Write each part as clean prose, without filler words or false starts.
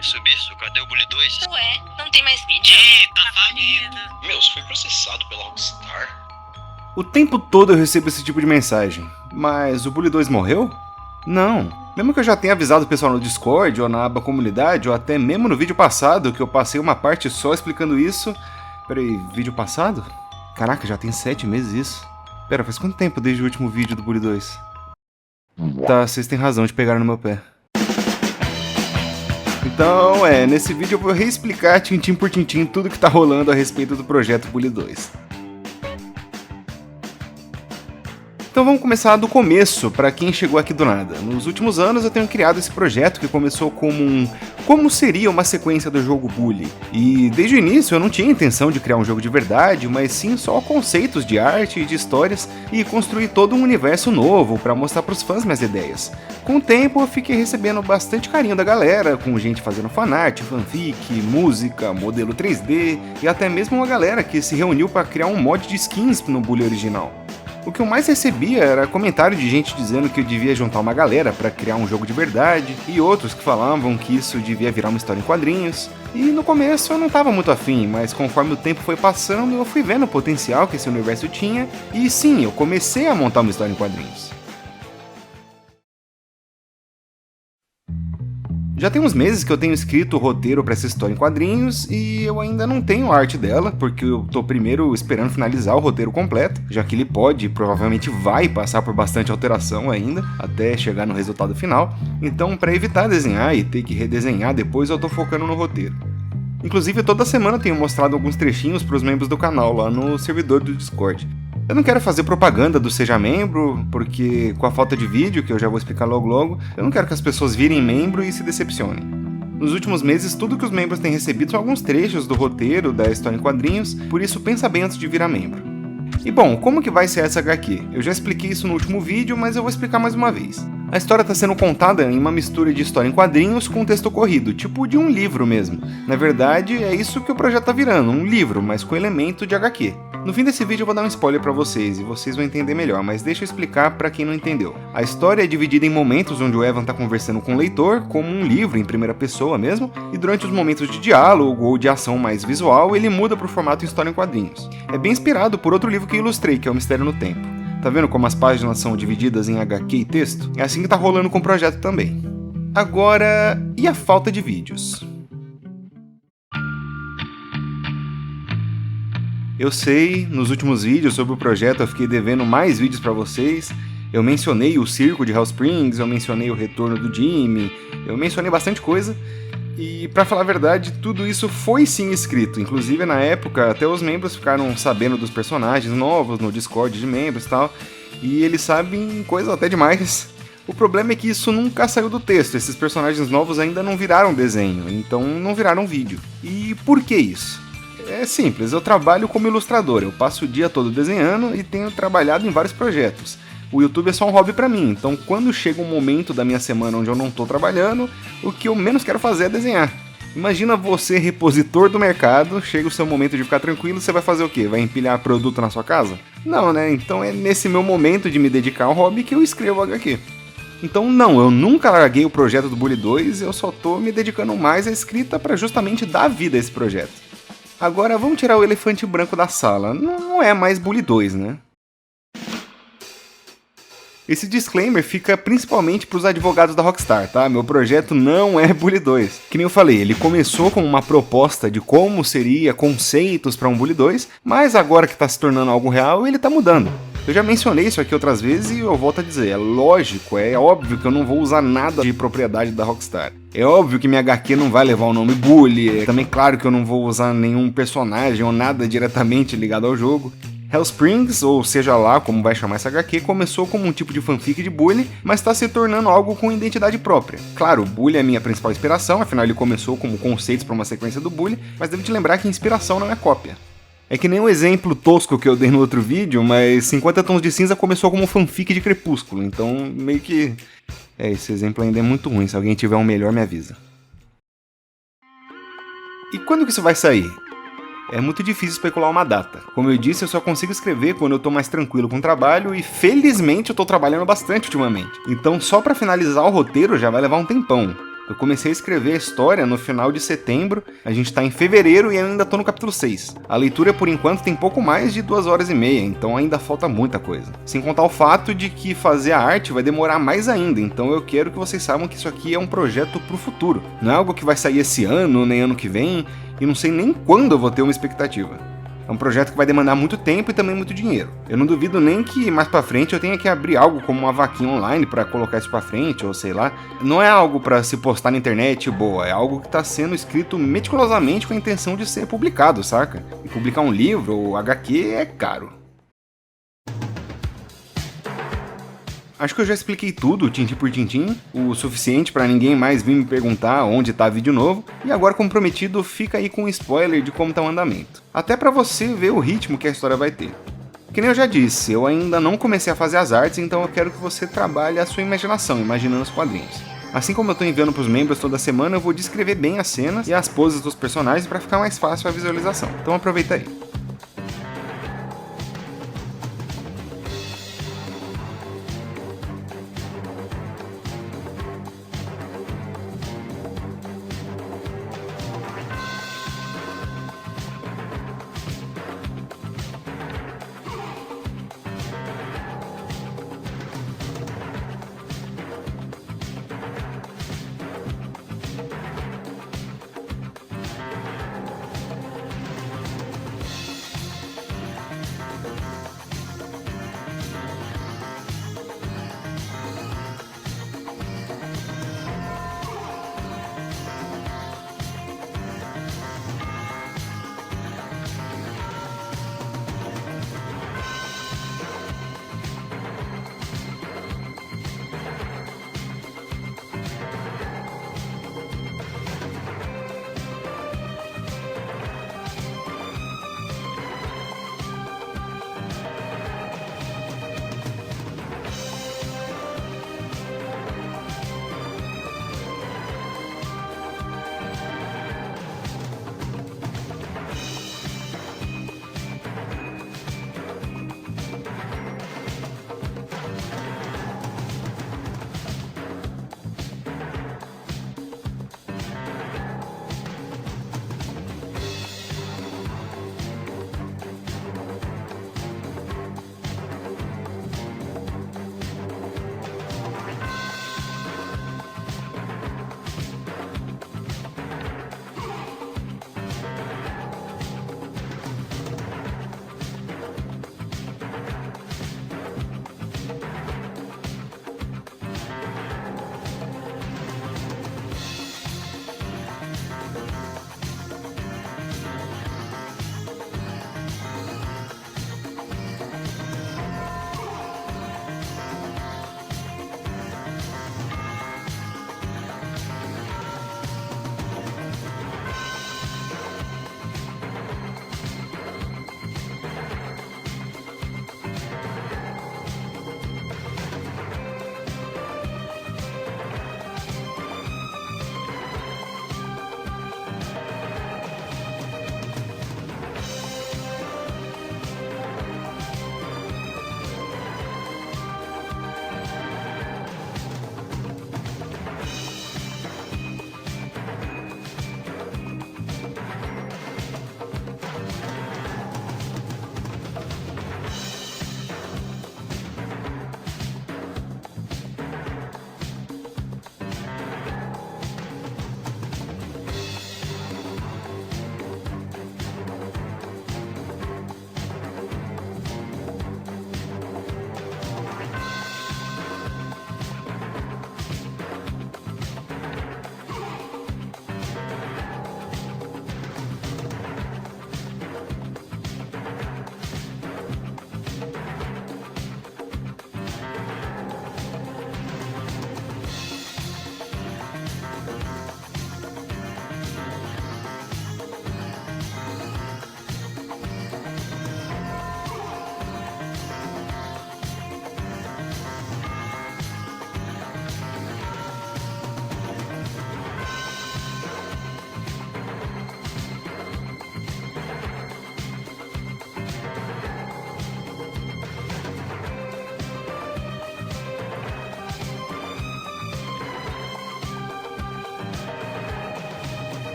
Isso, cadê o Bully 2? Ué, não tem mais vídeo? Ih, tá falido. Meu, você foi processado pela Rockstar? O tempo todo eu recebo esse tipo de mensagem. Mas o Bully 2 morreu? Não. Mesmo que eu já tenha avisado o pessoal no Discord, ou na aba comunidade, ou até mesmo no vídeo passado, que eu passei uma parte só explicando isso... Peraí, vídeo passado? Caraca, já tem 7 meses isso. Pera, faz quanto tempo desde o último vídeo do Bully 2? Tá, vocês têm razão de pegar no meu pé. Então, nesse vídeo eu vou reexplicar tintim por tintim tudo que tá rolando a respeito do projeto Bully 2. Então vamos começar do começo, para quem chegou aqui do nada. Nos últimos anos eu tenho criado esse projeto que começou como como seria uma sequência do jogo Bully. E desde o início eu não tinha intenção de criar um jogo de verdade, mas sim só conceitos de arte e de histórias e construir todo um universo novo para mostrar para os fãs minhas ideias. Com o tempo eu fiquei recebendo bastante carinho da galera, com gente fazendo fanart, fanfic, música, modelo 3D e até mesmo uma galera que se reuniu para criar um mod de skins no Bully original. O que eu mais recebia era comentário de gente dizendo que eu devia juntar uma galera para criar um jogo de verdade, e outros que falavam que isso devia virar uma história em quadrinhos. E no começo eu não estava muito afim, mas conforme o tempo foi passando eu fui vendo o potencial que esse universo tinha, e sim, eu comecei a montar uma história em quadrinhos. Já tem uns meses que eu tenho escrito o roteiro para essa história em quadrinhos e eu ainda não tenho arte dela, porque eu tô primeiro esperando finalizar o roteiro completo, já que ele pode e provavelmente vai passar por bastante alteração ainda, até chegar no resultado final. Então, para evitar desenhar e ter que redesenhar depois, eu tô focando no roteiro. Inclusive, toda semana eu tenho mostrado alguns trechinhos para os membros do canal lá no servidor do Discord. Eu não quero fazer propaganda do Seja Membro, porque com a falta de vídeo, que eu já vou explicar logo, eu não quero que as pessoas virem membro e se decepcionem. Nos últimos meses, tudo que os membros têm recebido são alguns trechos do roteiro da história em quadrinhos, por isso pensa bem antes de virar membro. E bom, como que vai ser essa HQ? Eu já expliquei isso no último vídeo, mas eu vou explicar mais uma vez. A história está sendo contada em uma mistura de história em quadrinhos com texto corrido, tipo de um livro mesmo. Na verdade, é isso que o projeto tá virando, um livro, mas com elemento de HQ. No fim desse vídeo eu vou dar um spoiler pra vocês, e vocês vão entender melhor, mas deixa eu explicar pra quem não entendeu. A história é dividida em momentos onde o Evan tá conversando com o leitor, como um livro em primeira pessoa mesmo, e durante os momentos de diálogo ou de ação mais visual, ele muda pro formato história em quadrinhos. É bem inspirado por outro livro que eu ilustrei, que é o Mistério no Tempo. Tá vendo como as páginas são divididas em HQ e texto? É assim que tá rolando com o projeto também. Agora, e a falta de vídeos? Eu sei, nos últimos vídeos sobre o projeto eu fiquei devendo mais vídeos pra vocês. Eu mencionei o circo de Hell Springs, eu mencionei o retorno do Jimmy, eu mencionei bastante coisa. E pra falar a verdade, tudo isso foi sim escrito. Inclusive na época até os membros ficaram sabendo dos personagens novos no Discord de membros e tal. E eles sabem coisa até demais. O problema é que isso nunca saiu do texto, esses personagens novos ainda não viraram desenho, então não viraram vídeo. E por que isso? É simples, eu trabalho como ilustrador, eu passo o dia todo desenhando e tenho trabalhado em vários projetos. O YouTube é só um hobby pra mim, então quando chega um momento da minha semana onde eu não tô trabalhando, o que eu menos quero fazer é desenhar. Imagina você, repositor do mercado, chega o seu momento de ficar tranquilo, você vai fazer o quê? Vai empilhar produto na sua casa? Não, né? Então é nesse meu momento de me dedicar ao hobby que eu escrevo HQ. Então não, eu nunca larguei o projeto do Bully 2, eu só tô me dedicando mais à escrita pra justamente dar vida a esse projeto. Agora vamos tirar o elefante branco da sala, não é mais Bully 2, né? Esse disclaimer fica principalmente para os advogados da Rockstar, tá? Meu projeto não é Bully 2. Que nem eu falei, ele começou com uma proposta de como seria conceitos para um Bully 2, mas agora que está se tornando algo real, ele está mudando. Eu já mencionei isso aqui outras vezes e eu volto a dizer, é lógico, é óbvio que eu não vou usar nada de propriedade da Rockstar. É óbvio que minha HQ não vai levar o nome Bully, é também claro que eu não vou usar nenhum personagem ou nada diretamente ligado ao jogo. Hell Springs, ou seja lá como vai chamar essa HQ, começou como um tipo de fanfic de Bully, mas está se tornando algo com identidade própria. Claro, o Bully é a minha principal inspiração, afinal ele começou como conceitos para uma sequência do Bully, mas devo te lembrar que inspiração não é cópia. É que nem um exemplo tosco que eu dei no outro vídeo, mas 50 Tons de Cinza começou como fanfic de Crepúsculo, então meio que... esse exemplo ainda é muito ruim, se alguém tiver um melhor me avisa. E quando que isso vai sair? É muito difícil especular uma data. Como eu disse, eu só consigo escrever quando eu tô mais tranquilo com o trabalho e felizmente eu tô trabalhando bastante ultimamente. Então só pra finalizar o roteiro já vai levar um tempão. Eu comecei a escrever a história no final de setembro, a gente tá em fevereiro e eu ainda tô no capítulo 6. A leitura, por enquanto, tem pouco mais de 2 horas e meia, então ainda falta muita coisa. Sem contar o fato de que fazer a arte vai demorar mais ainda, então eu quero que vocês saibam que isso aqui é um projeto pro futuro. Não é algo que vai sair esse ano, nem ano que vem, e não sei nem quando eu vou ter uma expectativa. É um projeto que vai demandar muito tempo e também muito dinheiro. Eu não duvido nem que mais pra frente eu tenha que abrir algo como uma vaquinha online pra colocar isso pra frente, ou sei lá. Não é algo pra se postar na internet boa, é algo que tá sendo escrito meticulosamente com a intenção de ser publicado, saca? E publicar um livro ou HQ é caro. Acho que eu já expliquei tudo, tintim por tintim, o suficiente pra ninguém mais vir me perguntar onde tá vídeo novo, e agora, como prometido, fica aí com um spoiler de como tá o andamento. Até pra você ver o ritmo que a história vai ter. Que nem eu já disse, eu ainda não comecei a fazer as artes, então eu quero que você trabalhe a sua imaginação, imaginando os quadrinhos. Assim como eu tô enviando pros membros toda semana, eu vou descrever bem as cenas e as poses dos personagens pra ficar mais fácil a visualização. Então aproveita aí.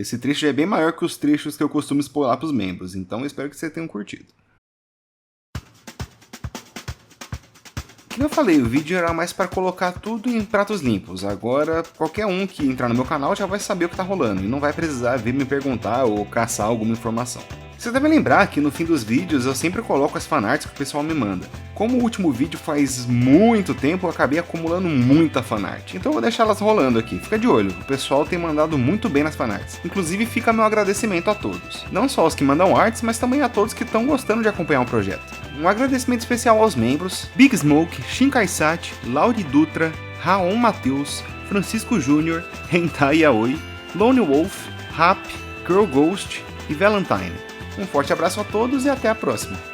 Esse trecho já é bem maior que os trechos que eu costumo spoiler para os membros, então eu espero que vocês tenham curtido. Como eu falei, o vídeo era mais para colocar tudo em pratos limpos. Agora, qualquer um que entrar no meu canal já vai saber o que tá rolando e não vai precisar vir me perguntar ou caçar alguma informação. Vocês devem lembrar que no fim dos vídeos eu sempre coloco as fanarts que o pessoal me manda. Como o último vídeo faz muito tempo, eu acabei acumulando muita fanart. Então eu vou deixar elas rolando aqui, fica de olho, o pessoal tem mandado muito bem nas fanarts. Inclusive fica meu agradecimento a todos. Não só aos que mandam artes, mas também a todos que estão gostando de acompanhar o projeto. Um agradecimento especial aos membros Big Smoke, Shinkai Sati, Lauri Dutra, Raon Matheus, Francisco Júnior, Hentai Aoi, Lone Wolf, Rap, Girl Ghost e Valentine. Um forte abraço a todos e até a próxima!